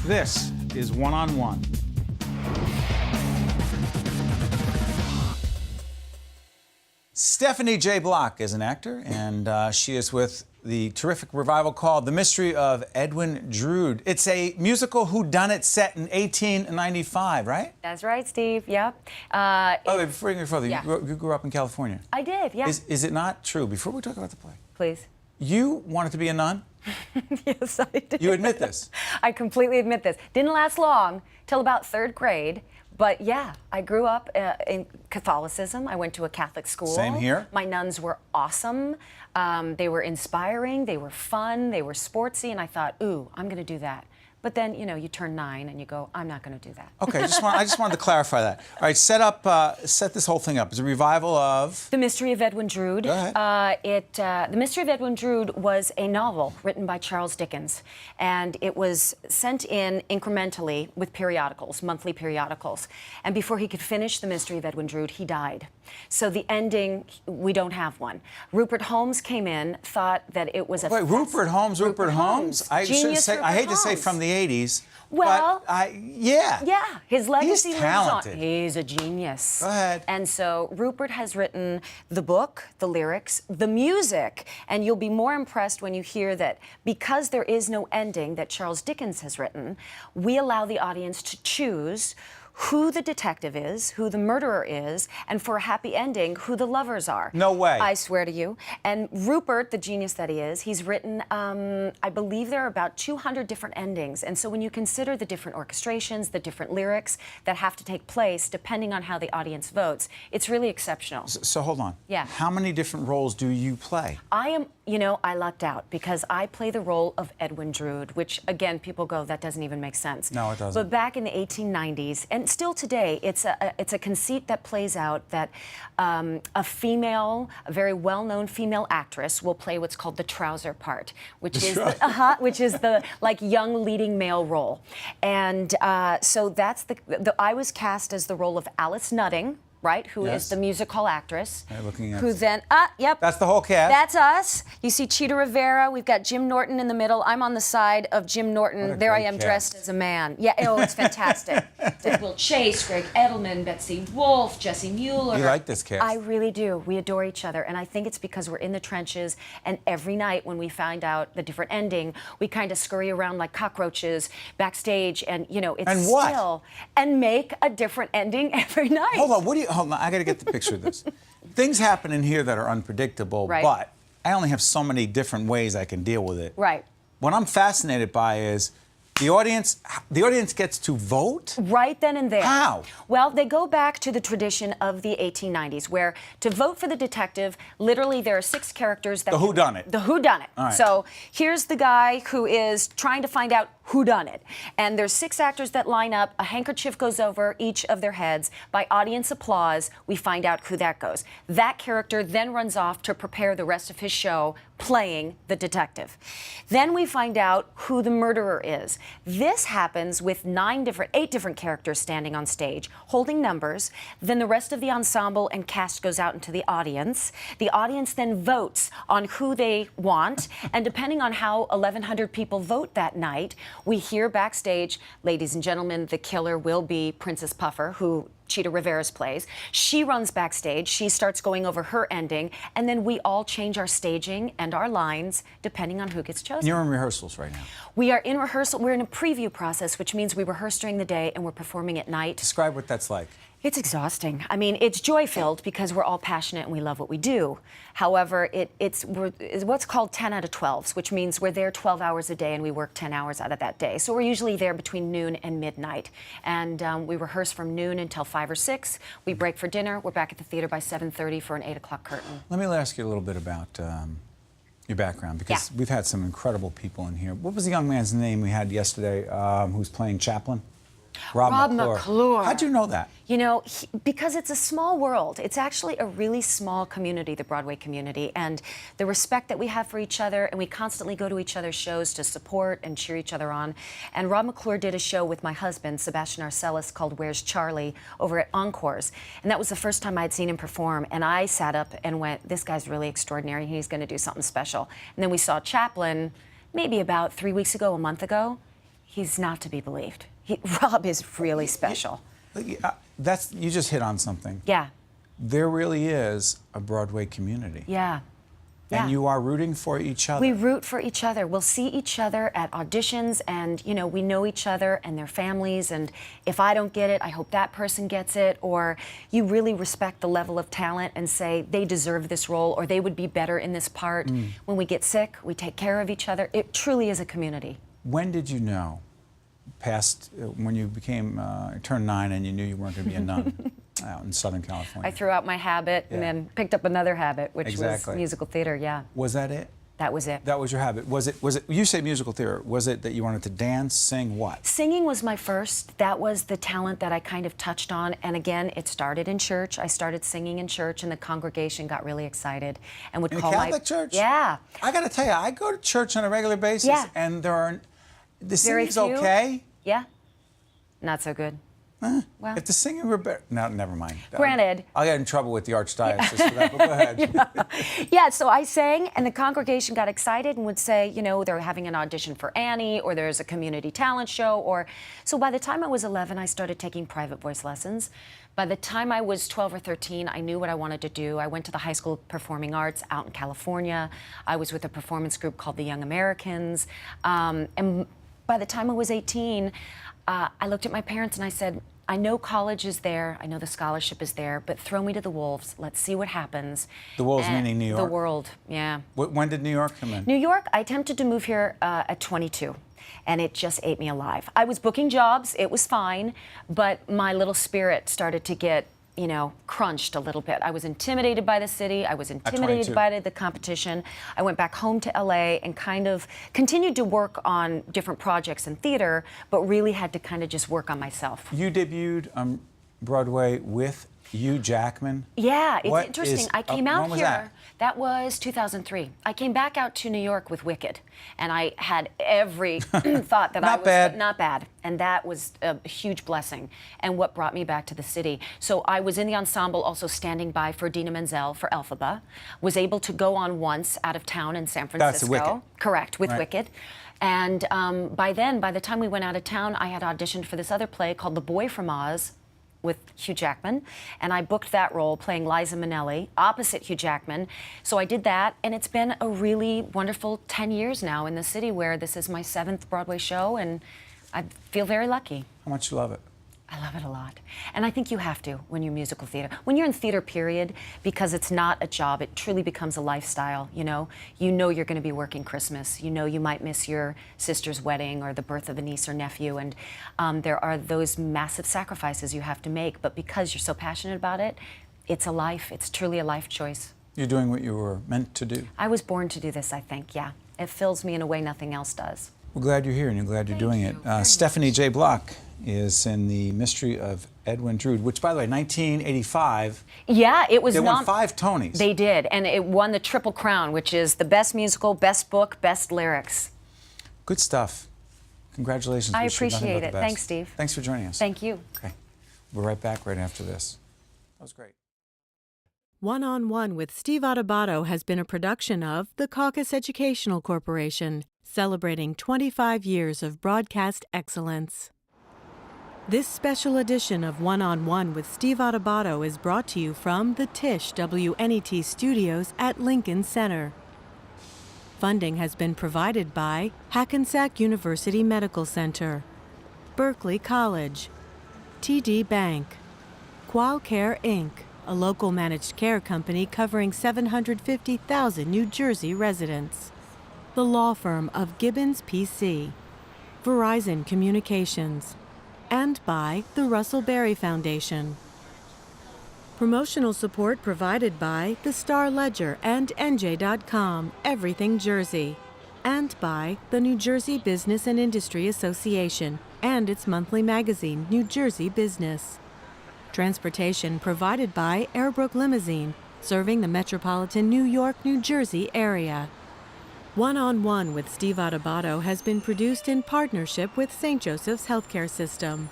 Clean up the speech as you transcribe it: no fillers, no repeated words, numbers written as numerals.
This is One-on-One. Stephanie J. Block is an actor, and she is with the terrific revival called The Mystery of Edwin Drood. It's a musical whodunit set in 1895, right? That's right, Steve. Yep. Wait, before you go further, yeah. you grew up in California. I did, yeah. Is it not true, before we talk about the play, Please. you wanted to be a nun? Yes, I did. You admit this? I completely admit this. Didn't last long, till about 3rd grade. But yeah, I grew up in Catholicism. I went to a Catholic school. Same here. My nuns were awesome. They were inspiring, they were fun, they were sportsy, and I thought, ooh, I'm gonna do that. But then, you know, you turn 9 and you go, I'm not going to do that. Okay, I just wanted to clarify that. All right, set this whole thing up. It's a revival of... The Mystery of Edwin Drood. Go ahead. The Mystery of Edwin Drood was a novel written by Charles Dickens, and it was sent in incrementally with periodicals, monthly periodicals. And before he could finish The Mystery of Edwin Drood, he died. So the ending, we don't have one. Rupert Holmes came in, thought that it was a... Wait, Rupert Holmes? I hate to say from the 80s, well, but yeah. Yeah, his legacy He's lives on. talented. He's a genius. Go ahead. And so Rupert has written the book, the lyrics, the music, and you'll be more impressed when you hear that because there is no ending that Charles Dickens has written, we allow the audience to choose who the detective is, who the murderer is, and for a happy ending, who the lovers are. No way. I swear to you. And Rupert, the genius that he is, he's written, I believe there are about 200 different endings. And so when you consider the different orchestrations, the different lyrics that have to take place, depending on how the audience votes, it's really exceptional. So hold on. Yeah. How many different roles do you play? I lucked out because I play the role of Edwin Drood, which, again, people go, that doesn't even make sense. No, it doesn't. But back in the 1890s, and still today, it's a conceit that plays out that a very well-known female actress will play what's called the trouser part, which is the like young leading male role. And so that's I was cast as the role of Alice Nutting, right, who is the music hall actress, who then, yep. That's the whole cast? That's us. You see Cheetah Rivera, we've got Jim Norton in the middle. I'm on the side of Jim Norton. There I am dressed as a man. Yeah, oh, it's fantastic. Will Chase, Greg Edelman, Betsy Wolfe, Jesse Mueller. You like this cast? I really do. We adore each other, and I think it's because we're in the trenches, and every night when we find out the different ending, we kind of scurry around like cockroaches backstage, and, you know, it's and make a different ending every night. Hold on, I got to get the picture of this. Things happen in here that are unpredictable, but I only have so many different ways I can deal with it. Right. What I'm fascinated by is the audience gets to vote? Right then and there. How? Well, they go back to the tradition of the 1890s, where to vote for the detective, literally there are 6 characters that... The whodunit. The whodunit. All right. So here's the guy who is trying to find out whodunit. And there's 6 actors that line up. A handkerchief goes over each of their heads. By audience applause, we find out who that goes. That character then runs off to prepare the rest of his show playing the detective. Then we find out who the murderer is. This happens with 8 different characters standing on stage, holding numbers. Then the rest of the ensemble and cast goes out into the audience. The audience then votes on who they want, and depending on how 1,100 people vote that night, we hear backstage, ladies and gentlemen, the killer will be Princess Puffer, who Cheetah Rivera's plays. She runs backstage, she starts going over her ending, and then we all change our staging and our lines depending on who gets chosen. You're in rehearsals right now. We are in rehearsal. We're in a preview process, which means we rehearse during the day and we're performing at night. Describe what that's like. It's exhausting. I mean, it's joy-filled because we're all passionate and we love what we do. However, it's what's called 10 out of 12s, which means we're there 12 hours a day and we work 10 hours out of that day. So we're usually there between noon and midnight. And we rehearse from noon until 5 or 6. We break for dinner. We're back at the theater by 7:30 for an 8 o'clock curtain. Let me ask you a little bit about your background, because we've had some incredible people in here. What was the young man's name we had yesterday who was playing Chaplin? Rob McClure. How'd you know that? You know, because it's a small world. It's actually a really small community, the Broadway community, and the respect that we have for each other, and we constantly go to each other's shows to support and cheer each other on. And Rob McClure did a show with my husband, Sebastian Arcellis, called Where's Charlie, over at Encores. And that was the first time I'd seen him perform, and I sat up and went, this guy's really extraordinary, he's going to do something special. And then we saw Chaplin maybe about 3 weeks ago, a month ago. He's not to be believed. Rob is really special. You just hit on something. Yeah. There really is a Broadway community. Yeah. Yeah. And you are rooting for each other. We root for each other. We'll see each other at auditions, and you know, we know each other and their families, and if I don't get it, I hope that person gets it, or you really respect the level of talent and say they deserve this role or they would be better in this part. When we get sick, we take care of each other. It truly is a community. When did you know, when you turned 9 and you knew you weren't going to be a nun out in Southern California? I threw out my habit and then picked up another habit, which was musical theater, yeah. Was that it? That was it. That was your habit. Was it, you say musical theater, was it that you wanted to dance, sing, what? Singing was my first. That was the talent that I kind of touched on. And again, it started in church. I started singing in church, and the congregation got really excited and would call my... Catholic church? Yeah. I got to tell you, I go to church on a regular basis, and the singing's okay. Yeah. Not so good. Well, if the singing were better, no, never mind. Granted, I'll get in trouble with the archdiocese for that, but go ahead. Yeah, so I sang, and the congregation got excited and would say, you know, they're having an audition for Annie, or there's a community talent show, or... So by the time I was 11, I started taking private voice lessons. By the time I was 12 or 13, I knew what I wanted to do. I went to the High School of Performing Arts out in California. I was with a performance group called the Young Americans. And by the time I was 18, I looked at my parents and I said, I know college is there, I know the scholarship is there, but throw me to the Wolves. Let's see what happens. The Wolves meaning New York? The world, yeah. When did New York come in? New York, I attempted to move here at 22, and it just ate me alive. I was booking jobs, it was fine, but my little spirit started to get, you know, crunched a little bit. I was intimidated by the city. I was intimidated by the competition. I went back home to LA and kind of continued to work on different projects in theater, but really had to kind of just work on myself. You debuted on Broadway with Hugh Jackman. Yeah, it's interesting. I came out when here. was that? That was 2003. I came back out to New York with Wicked, and I had every thought that I was not bad, and that was a huge blessing, and what brought me back to the city. So I was in the ensemble, also standing by for Dina Menzel for Elphaba. Was able to go on once out of town in San Francisco. That's Wicked. Correct, with Wicked. And by the time we went out of town, I had auditioned for this other play called The Boy from Oz, with Hugh Jackman, and I booked that role playing Liza Minnelli opposite Hugh Jackman. So I did that, and it's been a really wonderful 10 years now in the city, where this is my 7th Broadway show, and I feel very lucky. How much you love it? I love it a lot. And I think you have to when you're musical theater. When you're in theater, period, because it's not a job, it truly becomes a lifestyle, you know? You know you're going to be working Christmas. You know you might miss your sister's wedding or the birth of a niece or nephew, and there are those massive sacrifices you have to make, but because you're so passionate about it, it's a life. It's truly a life choice. You're doing what you were meant to do. I was born to do this, I think, yeah. It fills me in a way nothing else does. We're glad you're here, and you're glad you're doing it. Stephanie J. Block is in the Mystery of Edwin Drood, which, by the way, 1985. Yeah, it was. They won 5 Tonys. They did, and it won the Triple Crown, which is the best musical, best book, best lyrics. Good stuff. Congratulations. I appreciate it. Thanks, Steve. Thanks for joining us. Thank you. Okay. We're right back right after this. That was great. One-on-One with Steve Adubato has been a production of the Caucus Educational Corporation, celebrating 25 years of broadcast excellence. This special edition of One-on-One with Steve Adubato is brought to you from the Tisch WNET studios at Lincoln Center. Funding has been provided by Hackensack University Medical Center, Berkeley College, TD Bank, Qualcare Inc., a local managed care company covering 750,000 New Jersey residents, the law firm of Gibbons PC, Verizon Communications, and by the Russell Berry Foundation. Promotional support provided by the Star Ledger and NJ.com, Everything Jersey, and by the New Jersey Business and Industry Association and its monthly magazine, New Jersey Business. Transportation provided by Airbrook Limousine, serving the metropolitan New York, New Jersey area. One-on-One with Steve Adubato has been produced in partnership with St. Joseph's Healthcare System.